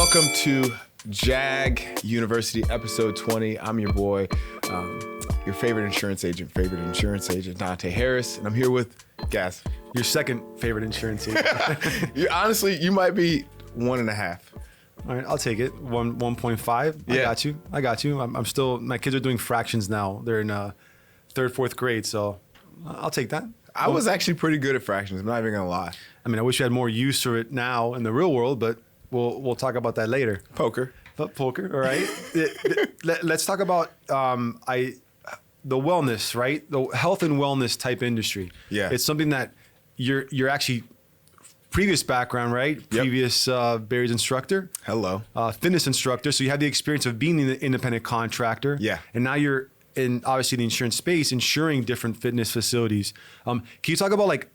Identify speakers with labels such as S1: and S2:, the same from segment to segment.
S1: Welcome to JAG University, episode 20. I'm your boy, your favorite insurance agent, Donte Harris, and I'm here with Gaz.
S2: Your second favorite insurance agent.
S1: Honestly, you might be 1.5.
S2: All right, I'll take it. 1.5.
S1: Yeah.
S2: I got you. I'm still, my kids are doing fractions now. They're in third, fourth grade, so I'll take that.
S1: I was actually pretty good at fractions. I'm not even gonna lie.
S2: I mean, I wish you had more use for it now in the real world, but we'll talk about that later.
S1: Poker.
S2: But poker, all right. Let's talk about the wellness, right? The health and wellness type industry.
S1: Yeah.
S2: It's something that you're actually previous background, right?
S1: Yep.
S2: Previous Barry's instructor.
S1: Hello.
S2: Fitness instructor. So you had the experience of being an independent contractor.
S1: Yeah.
S2: And now you're in obviously the insurance space, insuring different fitness facilities. Can you talk about, like,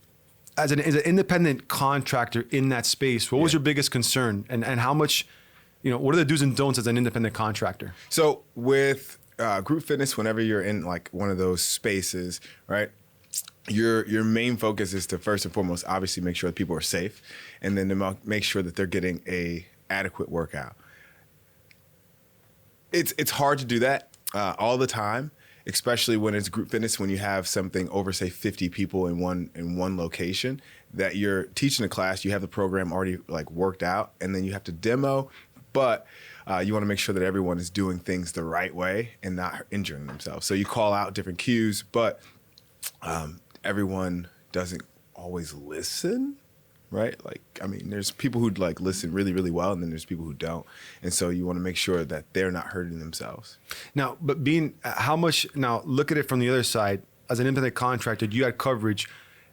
S2: as an independent contractor in that space, what was your biggest concern, and how much, what are the do's and don'ts as an independent contractor?
S1: So with group fitness, whenever you're in like one of those spaces, right? Your main focus is to first and foremost, obviously, make sure that people are safe, and then to make sure that they're getting a adequate workout. It's hard to do that all the time, especially when it's group fitness, when you have something over, say, 50 people in one location, that you're teaching a class, you have the program already like worked out, and then you have to demo, but you want to make sure that everyone is doing things the right way and not injuring themselves. So you call out different cues, but everyone doesn't always listen, right? Like, I mean, there's people who like listen really, really well, and then there's people who don't. And so you want to make sure that they're not hurting themselves.
S2: Now, but now look at it from the other side. As an independent contractor, you had coverage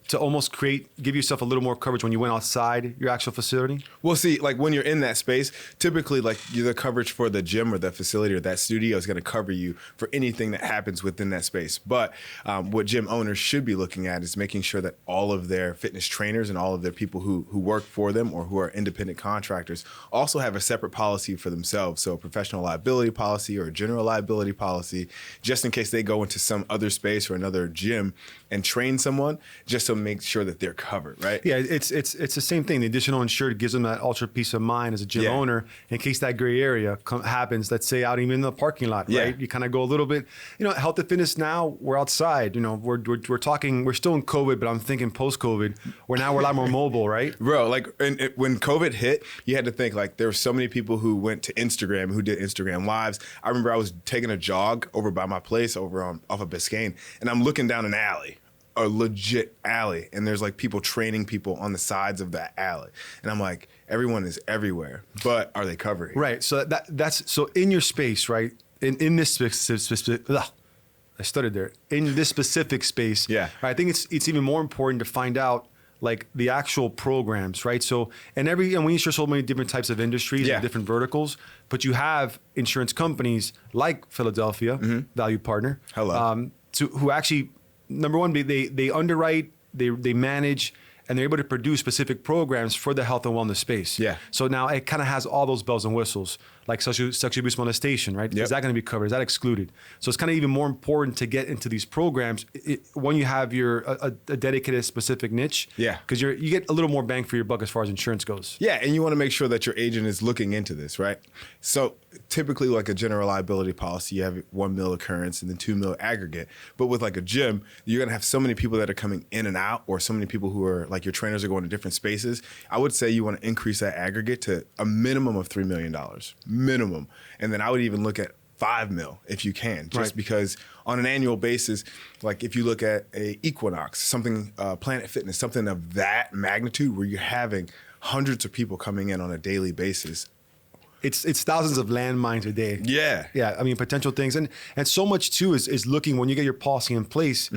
S2: to almost give yourself a little more coverage when you went outside your actual facility? Well,
S1: see, like when you're in that space, typically like the coverage for the gym or the facility or that studio is going to cover you for anything that happens within that space. But what gym owners should be looking at is making sure that all of their fitness trainers and all of their people who work for them or who are independent contractors also have a separate policy for themselves. So a professional liability policy or a general liability policy, just in case they go into some other space or another gym and train someone, just so make sure that they're covered, right?
S2: Yeah, it's the same thing. The additional insured gives them that ultra peace of mind as a gym owner in case that gray area happens. Let's say out even in the parking lot, right? You kind of go a little bit, health and fitness now, we're outside, we're talking, we're still in COVID, but I'm thinking post-COVID, where now we're a lot more mobile, right?
S1: Bro, like when COVID hit, you had to think like there were so many people who went to Instagram, who did Instagram lives. I remember I was taking a jog over by my place over off of Biscayne, and I'm looking down an alley, a legit alley, and there's like people training people on the sides of that alley, and I'm like, everyone is everywhere, but are they covering?
S2: Right. So that's so in your space, right? In this specific, I stuttered there. In this specific space, I think it's even more important to find out like the actual programs, right? So and we insure so many different types of industries and different verticals, but you have insurance companies like Philadelphia, Value Partner, who actually, number one, they underwrite, they manage, and they're able to produce specific programs for the health and wellness space. Yeah. So now it kind of has all those bells and whistles, like sexual abuse molestation, right? Is that going to be covered? Is that excluded? So it's kind of even more important to get into these programs when you have a dedicated specific niche. Yeah. Because you get a little more bang for your buck as far as insurance goes.
S1: Yeah, and you want to make sure that your agent is looking into this, right? So typically, like a general liability policy, you have 1 mil occurrence and then 2 mil aggregate. But with like a gym, you're going to have so many people that are coming in and out, or so many people who are like your trainers are going to different spaces. I would say you want to increase that aggregate to a minimum of $3 million, minimum. And then I would even look at 5 mil if you can, just because on an annual basis, like if you look at a Equinox, something, Planet Fitness, something of that magnitude where you're having hundreds of people coming in on a daily basis.
S2: It's thousands of landmines a day.
S1: Yeah.
S2: Yeah. I mean, potential things. And so much too is looking when you get your policy in place.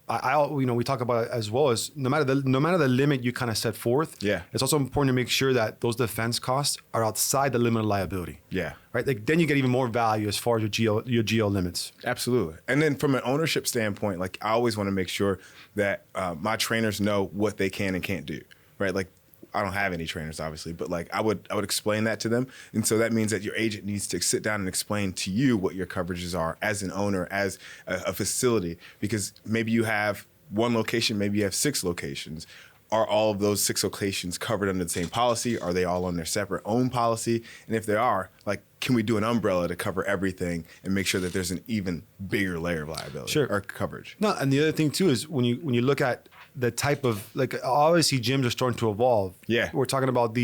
S2: We talk about it as well as no matter the limit you kind of set forth. Yeah. It's also important to make sure that those defense costs are outside the limit of liability. Yeah. Right. Like then you get even more value as far as your geo limits.
S1: Absolutely. And then from an ownership standpoint, like I always want to make sure that my trainers know what they can and can't do. Right. Like I don't have any trainers, obviously, but like I would explain that to them. And so that means that your agent needs to sit down and explain to you what your coverages are as an owner, as a facility, because maybe you have one location, maybe you have 6 locations. are all of those 6 locations covered under the same policy? Are they all on their separate own policy? And if they are, like, can we do an umbrella to cover everything and make sure that there's an even bigger layer of liability or coverage?
S2: No, and the other thing too is when you look at the type of, like, obviously gyms are starting to evolve.
S1: Yeah.
S2: We're talking about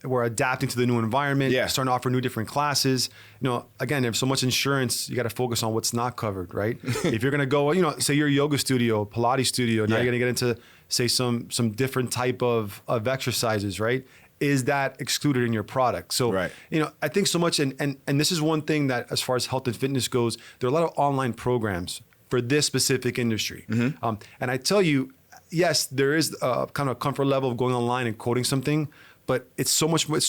S2: we're adapting to the new environment, starting to offer new different classes. You know, again, there's so much insurance, you got to focus on what's not covered, right? If you're going to go, you know, say you're a yoga studio, Pilates studio, now you're going to get into, say, some different type of exercises, right? Is that excluded in your product? So, you know, I think so much, and this is one thing that as far as health and fitness goes, there are a lot of online programs for this specific industry. And I tell you, yes, there is a kind of comfort level of going online and quoting something, but it's so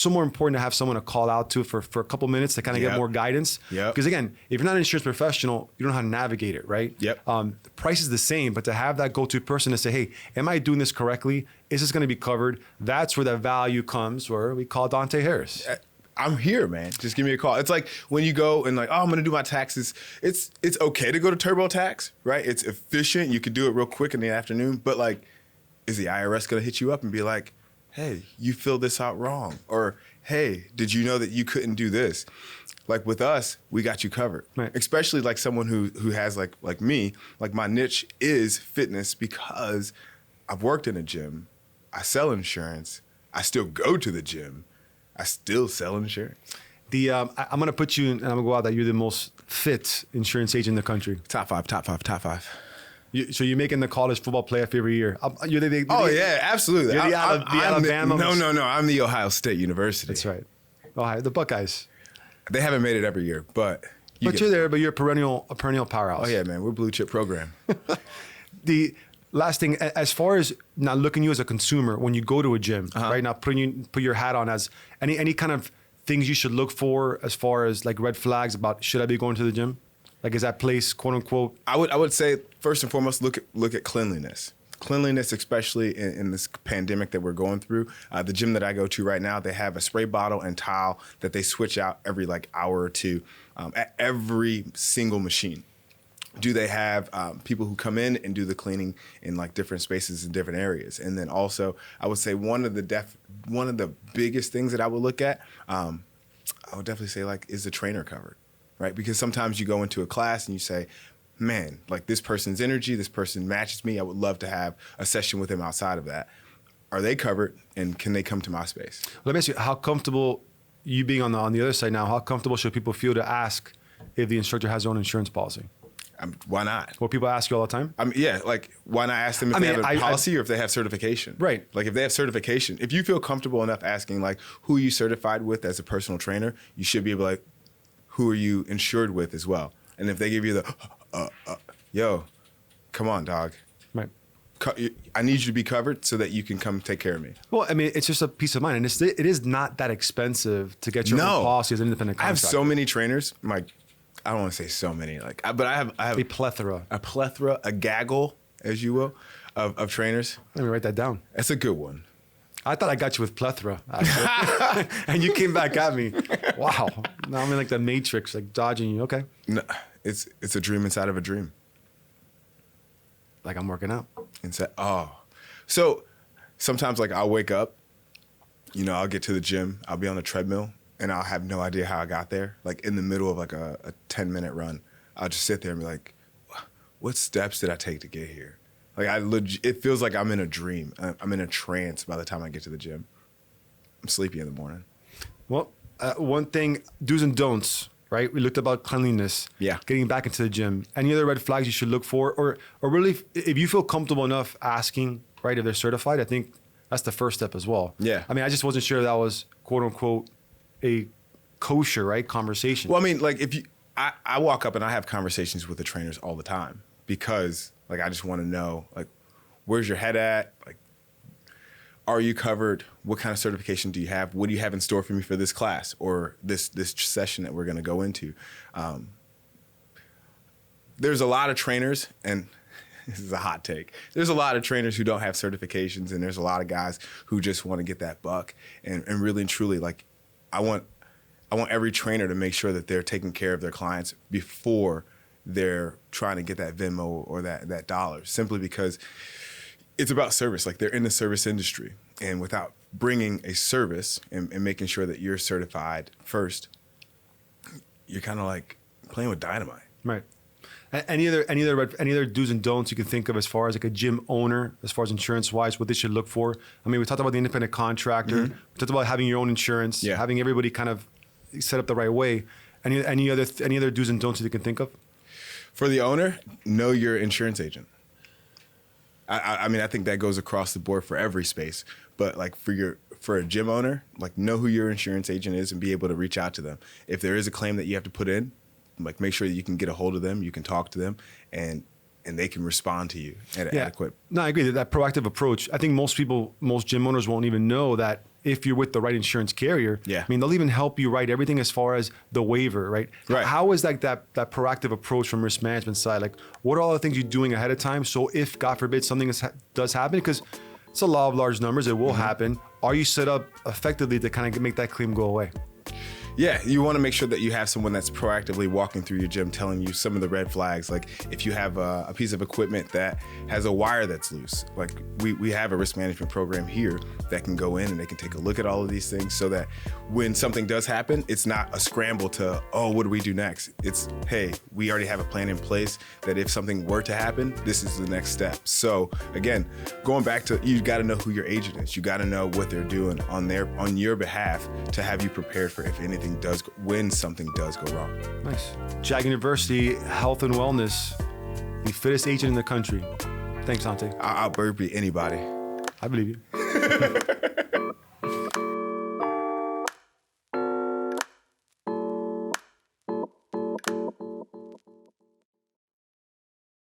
S2: more important to have someone to call out to for a couple minutes to kind of get more guidance. Because again, if you're not an insurance professional, you don't know how to navigate it, right? The price is the same, but to have that go-to person to say, hey, am I doing this correctly? Is this going to be covered? That's where that value comes, where we call Donte Harris.
S1: I'm here, man. Just give me a call. It's like when you go and like, oh, I'm going to do my taxes. It's okay to go to TurboTax, right? It's efficient. You can do it real quick in the afternoon. But like, is the IRS going to hit you up and be like, hey, you filled this out wrong? Or, hey, did you know that you couldn't do this? Like with us, we got you covered. Especially like someone who has like me, like my niche is fitness because I've worked in a gym. I sell insurance. I still go to the gym. I still sell insurance.
S2: I'm going to put you in, and I'm going to go out that you're the most fit insurance agent in the country.
S1: Top five.
S2: So you're making the college football playoff every year.
S1: Yeah, absolutely.
S2: You're the Alabama.
S1: No. I'm the Ohio State University.
S2: That's right. Ohio, the Buckeyes.
S1: They haven't made it every year, but
S2: you're there. But you're a perennial powerhouse.
S1: Oh yeah, man. We're a blue chip program.
S2: The last thing, as far as now looking at you as a consumer when you go to a gym, right now put your hat on as any kind of things you should look for as far as like red flags about should I be going to the gym? Like, is that place, quote unquote?
S1: I would say first and foremost, look at cleanliness. Cleanliness, especially in this pandemic that we're going through. The gym that I go to right now, they have a spray bottle and towel that they switch out every like hour or two at every single machine. Do they have people who come in and do the cleaning in like different spaces in different areas? And then also, I would say one of the biggest things that I would look at, I would definitely say like, is the trainer covered? Right? Because sometimes you go into a class and you say, man, like this person's energy, this person matches me. I would love to have a session with them outside of that. Are they covered and can they come to my space?
S2: Let me ask you, how comfortable, you being on the other side now, how comfortable should people feel to ask if the instructor has their own insurance policy?
S1: Why not?
S2: Well, people ask you all the time?
S1: Yeah, like why not ask them if they have a policy or if they have certification?
S2: Right.
S1: Like if they have certification, if you feel comfortable enough asking like who are you certified with as a personal trainer, you should be able to like, who are you insured with as well? And if they give you the, yo, come on, dog.
S2: Right.
S1: I need you to be covered so that you can come take care of me.
S2: Well, I mean, it's just a peace of mind. And it is not that expensive to get your own policy as an independent contractor.
S1: I have so many trainers. I don't want to say so many, but I have
S2: a plethora.
S1: A gaggle, as you will, of trainers.
S2: Let me write that down.
S1: That's a good one.
S2: I thought I got you with plethora, actually. And you came back at me. Wow. Now I'm in like the Matrix, like dodging you. Okay.
S1: No, it's a dream inside of a dream.
S2: Like I'm working out.
S1: So sometimes like I'll wake up, I'll get to the gym, I'll be on the treadmill, and I'll have no idea how I got there. Like in the middle of like a 10-minute run, I'll just sit there and be like, what steps did I take to get here? Like it feels like I'm in a dream. I'm in a trance by the time I get to the gym. I'm sleepy in the morning.
S2: Well, one thing, do's and don'ts, right? We looked about cleanliness.
S1: Yeah.
S2: Getting back into the gym. Any other red flags you should look for? Or really, if you feel comfortable enough asking, right, if they're certified, I think that's the first step as well.
S1: Yeah.
S2: I mean, I just wasn't sure that was, quote unquote, a kosher, right, conversation.
S1: Well, I mean, like I walk up and I have conversations with the trainers all the time because like I just want to know, like, where's your head at? Like, are you covered? What kind of certification do you have? What do you have in store for me for this class or this session that we're going to go into? There's a lot of trainers, and this is a hot take. There's a lot of trainers who don't have certifications, and there's a lot of guys who just want to get that buck. And really and truly, like, I want every trainer to make sure that they're taking care of their clients before they're trying to get that Venmo or that dollar, simply because It's about service. Like they're in the service industry, and without bringing a service and making sure that you're certified first, you're kind of like playing with dynamite.
S2: Right. Any other do's and don'ts you can think of as far as like a gym owner, as far as insurance wise, what they should look for? I mean, we talked about the independent contractor. Mm-hmm. We talked about having your own insurance, having everybody kind of set up the right way. Any other do's and don'ts that you can think of?
S1: For the owner, know your insurance agent. I mean, I think that goes across the board for every space. But like for a gym owner, like know who your insurance agent is and be able to reach out to them. If there is a claim that you have to put in, like make sure that you can get a hold of them, you can talk to them, and they can respond to you at adequate.
S2: No, I agree that proactive approach. I think most gym owners won't even know that if you're with the right insurance carrier.
S1: Yeah.
S2: I mean, they'll even help you write everything as far as the waiver, right?
S1: Right.
S2: How is like that proactive approach from risk management side? Like, what are all the things you're doing ahead of time? So if, God forbid, something does happen, because it's a law of large numbers, it will happen. Are you set up effectively to kind of make that claim go away?
S1: Yeah, you want to make sure that you have someone that's proactively walking through your gym, telling you some of the red flags. Like if you have a piece of equipment that has a wire that's loose, like we have a risk management program here that can go in and they can take a look at all of these things so that when something does happen, it's not a scramble to, oh, what do we do next? It's, hey, we already have a plan in place that if something were to happen, this is the next step. So again, going back to, you got to know who your agent is. You got to know what they're doing on your behalf to have you prepared for if anything when something does go wrong.
S2: Nice. JAG University, health and wellness, the fittest agent in the country. Thanks, Donte.
S1: I'll burpee anybody.
S2: I believe you.